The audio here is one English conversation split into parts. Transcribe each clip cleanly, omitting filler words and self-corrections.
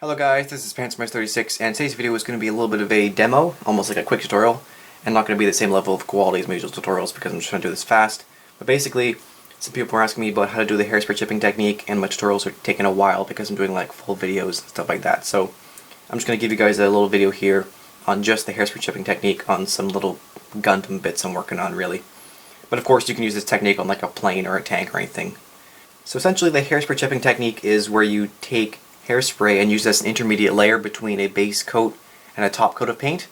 Hello guys, this is Pants36, and today's video is going to be a little bit of a demo, almost like a quick tutorial, and not going to be the same level of quality as my usual tutorials because I'm just trying to do this fast. But basically, some people were asking me about how to do the hairspray chipping technique, and my tutorials are taking a while because I'm doing like full videos and stuff like that. So I'm just going to give you guys a little video here on just the hairspray chipping technique on some little Gundam bits I'm working on, really. But of course you can use this technique on like a plane or a tank or anything. So essentially the hairspray chipping technique is where you take hairspray and use this as an intermediate layer between a base coat and a top coat of paint,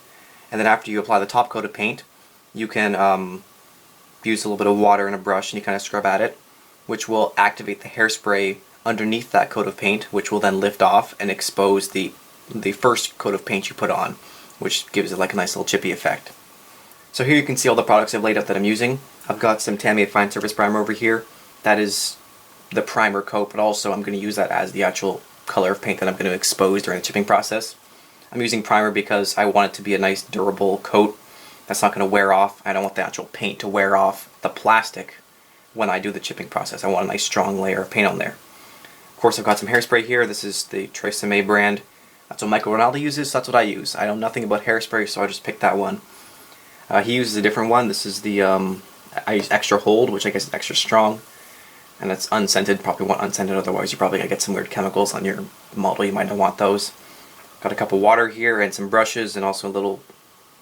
and then after you apply the top coat of paint you can use a little bit of water and a brush and you kind of scrub at it, which will activate the hairspray underneath that coat of paint, which will then lift off and expose the first coat of paint you put on, which gives it like a nice little chippy effect. So here you can see all the products I've laid out that I'm using. I've got some Tamiya Fine Surface Primer over here. That is the primer coat, but also I'm going to use that as the actual color of paint that I'm going to expose during the chipping process. I'm using primer because I want it to be a nice durable coat that's not going to wear off. I don't want the actual paint to wear off the plastic when I do the chipping process. I want a nice strong layer of paint on there. Of course I've got some hairspray here. This is the Tresemme brand. That's what Michael Ronaldo uses, so that's what I use. I know nothing about hairspray, so I just picked that one. He uses a different one. This is the, I use Extra Hold, which I guess is extra strong. And it's unscented, probably want unscented, otherwise you're probably going to get some weird chemicals on your model, you might not want those. Got a cup of water here and some brushes and also a little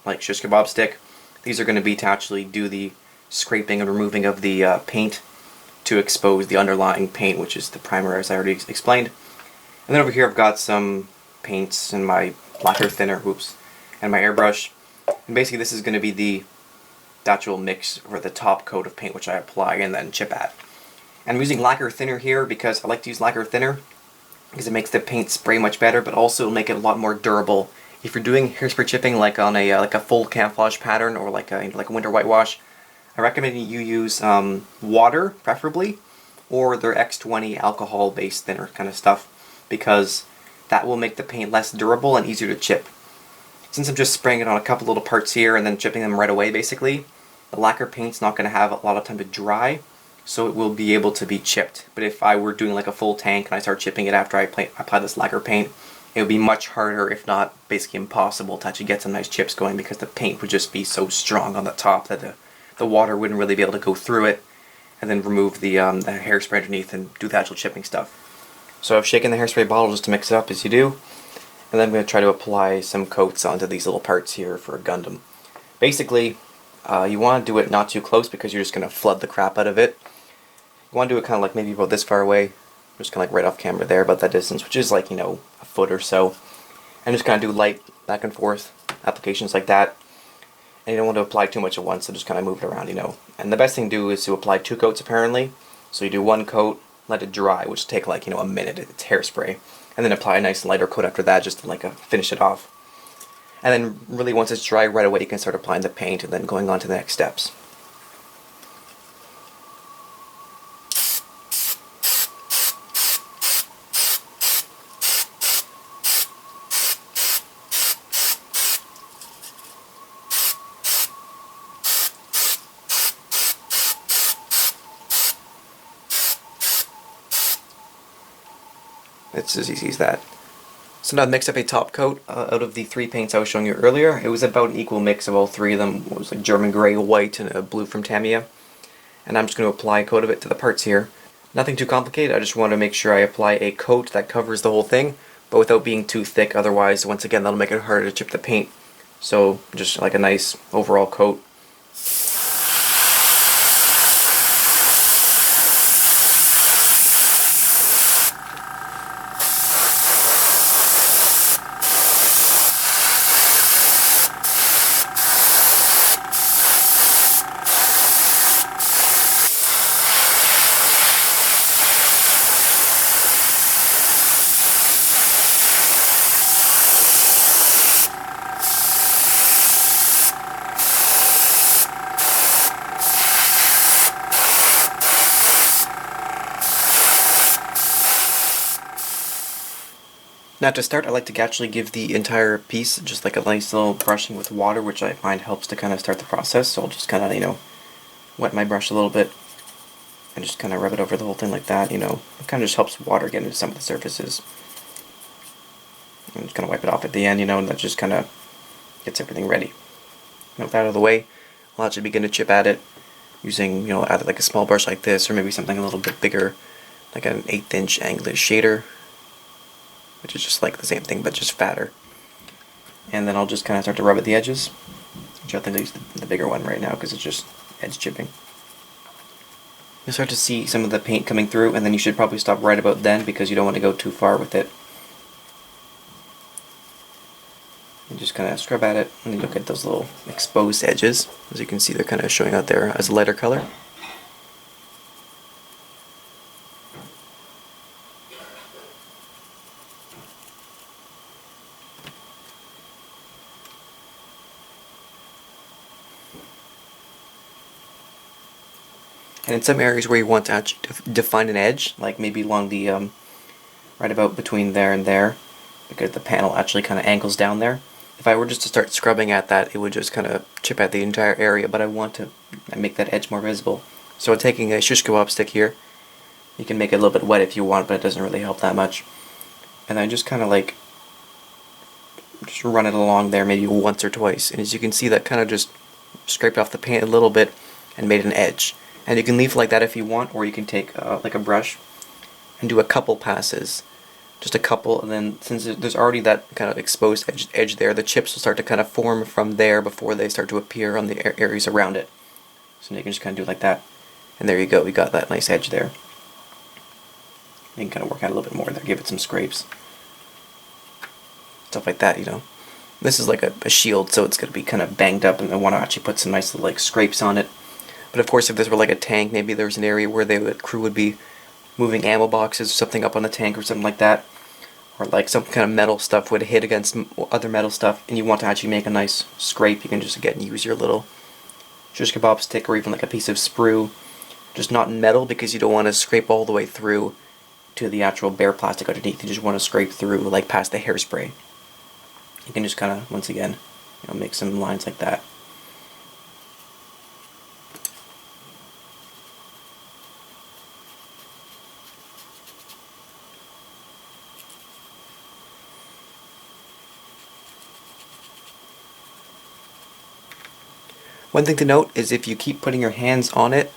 like shish kebab stick. These are going to be to actually do the scraping and removing of the paint to expose the underlying paint, which is the primer as I already explained. And then over here I've got some paints and my lacquer thinner, and my airbrush. And basically this is going to be the actual mix for the top coat of paint which I apply and then chip at. And I'm using lacquer thinner here because I like to use lacquer thinner because it makes the paint spray much better, but also make it a lot more durable. If you're doing hairspray chipping like on a full camouflage pattern or like a winter whitewash, I recommend you use water preferably, or their X20 alcohol-based thinner kind of stuff, because that will make the paint less durable and easier to chip. Since I'm just spraying it on a couple little parts here and then chipping them right away, basically, the lacquer paint's not going to have a lot of time to dry, so it will be able to be chipped. But if I were doing like a full tank and I start chipping it after I apply this lacquer paint, it would be much harder, if not basically impossible, to actually get some nice chips going because the paint would just be so strong on the top that the water wouldn't really be able to go through it and then remove the hairspray underneath and do the actual chipping stuff. So I've shaken the hairspray bottle just to mix it up as you do, and then I'm going to try to apply some coats onto these little parts here for a Gundam. Basically, you want to do it not too close because you're just going to flood the crap out of it. You want to do it kind of like maybe about this far away, just kind of like right off camera there, about that distance, which is like, you know, a foot or so. And just kind of do light back and forth applications like that. And you don't want to apply too much at once, so just kind of move it around, you know. And the best thing to do is to apply 2 coats apparently. So you do 1 coat, let it dry, which will take like, you know, a minute. It's hairspray. And then apply a nice lighter coat after that just to like finish it off. And then really once it's dry right away you can start applying the paint and then going on to the next steps. It's as easy as that. So now I mixed up a top coat out of the 3 paints I was showing you earlier. It was about an equal mix of all 3 of them. It was like German grey, white, and a blue from Tamiya. And I'm just going to apply a coat of it to the parts here. Nothing too complicated, I just want to make sure I apply a coat that covers the whole thing, but without being too thick, otherwise, once again, that'll make it harder to chip the paint. So just like a nice overall coat. Now to start, I like to actually give the entire piece just like a nice little brushing with water, which I find helps to kind of start the process. So I'll just kind of, you know, wet my brush a little bit and just kind of rub it over the whole thing like that, you know. It kind of just helps water get into some of the surfaces. I'm just gonna wipe it off at the end, and that just kind of gets everything ready. Now with that out of the way, I'll actually begin to chip at it using, either like a small brush like this or maybe something a little bit bigger, like an 1/8 inch English shader, which is just like the same thing but just fatter. And then I'll just kind of start to rub at the edges, which I think I use the bigger one right now because it's just edge chipping. You'll start to see some of the paint coming through, and then you should probably stop right about then because you don't want to go too far with it. And just kind of scrub at it, and then look at those little exposed edges. As you can see, they're kind of showing out there as a lighter color. And in some areas where you want to actually define an edge, like maybe along the, right about between there and there, because the panel actually kind of angles down there. If I were just to start scrubbing at that, it would just kind of chip at the entire area, but I want to make that edge more visible. So I'm taking a shish kebab stick here. You can make it a little bit wet if you want, but it doesn't really help that much. And I just kind of like, just run it along there maybe once or twice. And as you can see, that kind of just scraped off the paint a little bit and made an edge. And you can leave it like that if you want, or you can take like a brush and do a couple passes. Just a couple, and then since there's already that kind of exposed edge there, the chips will start to kind of form from there before they start to appear on the areas around it. So you can just kind of do it like that. And there you go, we got that nice edge there. You can kind of work out a little bit more there, give it some scrapes. Stuff like that, This is like a shield, so it's going to be kind of banged up, and I want to actually put some nice little like scrapes on it. But of course, if this were like a tank, maybe there's an area where the crew would be moving ammo boxes or something up on the tank or something like that. Or like some kind of metal stuff would hit against other metal stuff, and you want to actually make a nice scrape, you can just again use your little shish kebab stick or even like a piece of sprue. Just not in metal because you don't want to scrape all the way through to the actual bare plastic underneath. You just want to scrape through like past the hairspray. You can just kind of, once again, make some lines like that. One thing to note is if you keep putting your hands on it,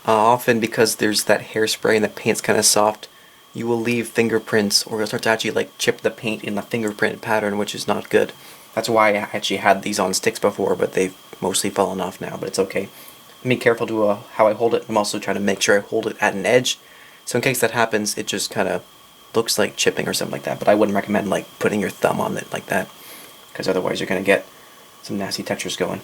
often because there's that hairspray and the paint's kind of soft, you will leave fingerprints, or you'll start to actually like chip the paint in the fingerprint pattern, which is not good. That's why I actually had these on sticks before, but they've mostly fallen off now, but it's okay. I'm being careful to how I hold it. I'm also trying to make sure I hold it at an edge, so in case that happens, it just kind of looks like chipping or something like that, but I wouldn't recommend like putting your thumb on it like that, because otherwise you're going to get some nasty textures going.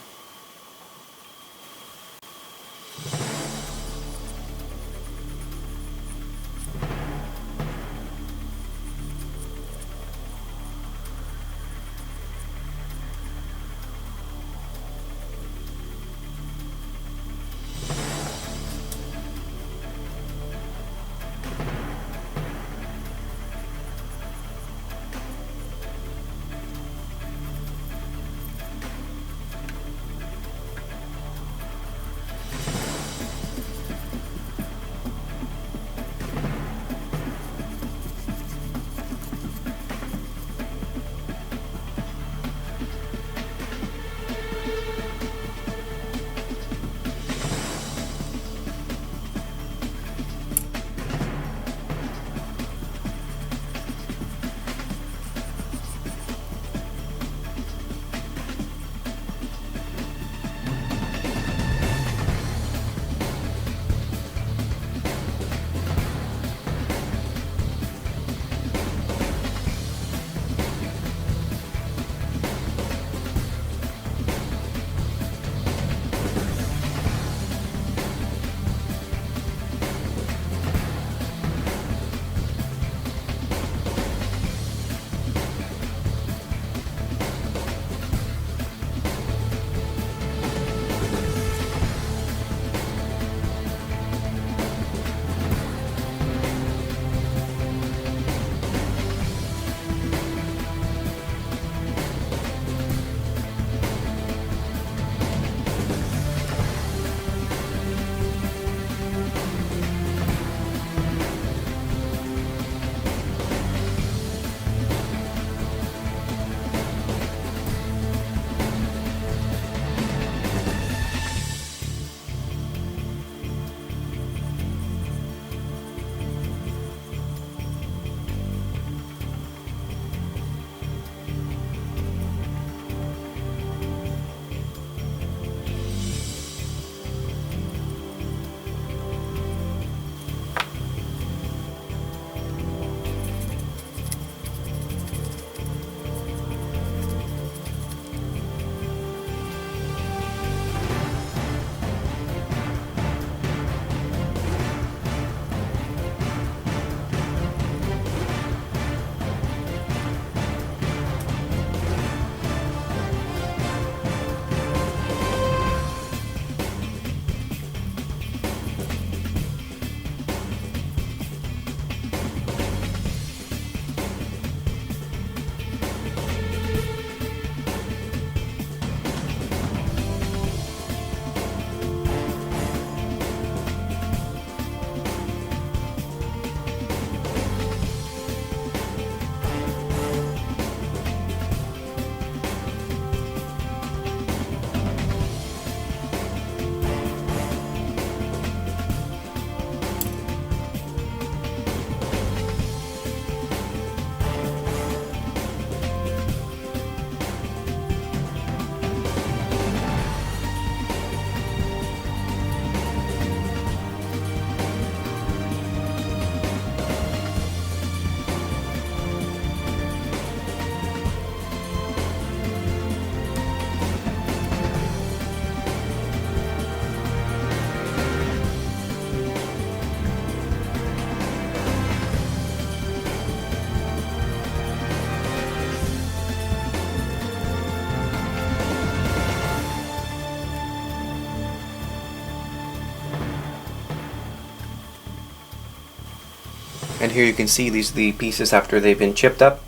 And here you can see these are the pieces after they've been chipped up.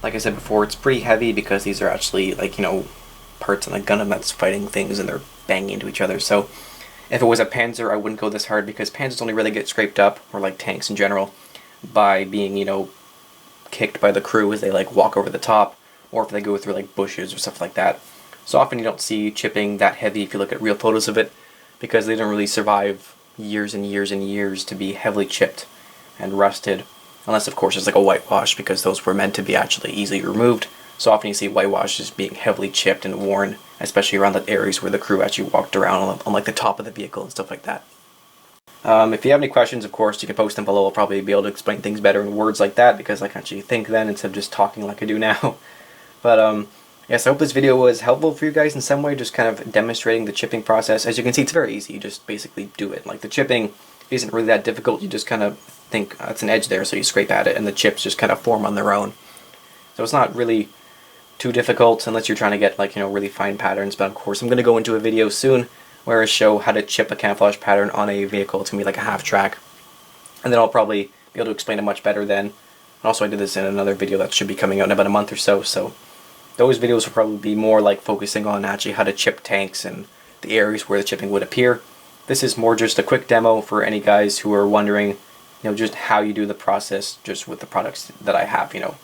Like I said before, it's pretty heavy because these are actually, like, you know, parts on a Gundam that's fighting things and they're banging into each other. So if it was a Panzer, I wouldn't go this hard because Panzers only really get scraped up, or like tanks in general, by being, you know, kicked by the crew as they like walk over the top, or if they go through like bushes or stuff like that. So often you don't see chipping that heavy if you look at real photos of it, because they don't really survive years and years and years to be heavily chipped and rusted, unless of course it's like a whitewash, because those were meant to be actually easily removed. So often you see whitewashes being heavily chipped and worn, especially around the areas where the crew actually walked around on like the top of the vehicle and stuff like that. If you have any questions, of course, you can post them below. I'll probably be able to explain things better in words like that, because I can actually think then instead of just talking like I do now. But yes, I hope this video was helpful for you guys in some way, just kind of demonstrating the chipping process. As you can see, it's very easy. You just basically do it. Like, the chipping isn't really that difficult. You just kind of think it's an edge there, so you scrape at it, and the chips just kind of form on their own. So it's not really too difficult unless you're trying to get, like, you know, really fine patterns. But of course, I'm going to go into a video soon where I show how to chip a camouflage pattern on a vehicle. It's going to be like a half-track. And then I'll probably be able to explain it much better then. And also I did this in another video that should be coming out in about a month or so. So those videos will probably be more like focusing on actually how to chip tanks and the areas where the chipping would appear. This is more just a quick demo for any guys who are wondering, you know, just how you do the process just with the products that I have, you know.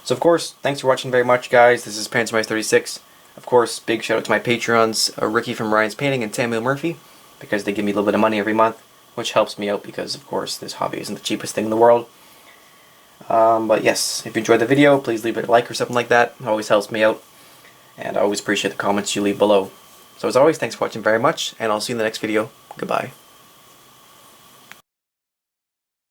So of course, thanks for watching very much, guys. This is Panzer36. Of course, big shout out to my Patreons, Ricky from Ryan's Painting and Samuel Murphy, because they give me a little bit of money every month, which helps me out because, of course, this hobby isn't the cheapest thing in the world. But yes, if you enjoyed the video, please leave it a like or something like that. It always helps me out, and I always appreciate the comments you leave below. So as always, thanks for watching very much, and I'll see you in the next video. Goodbye.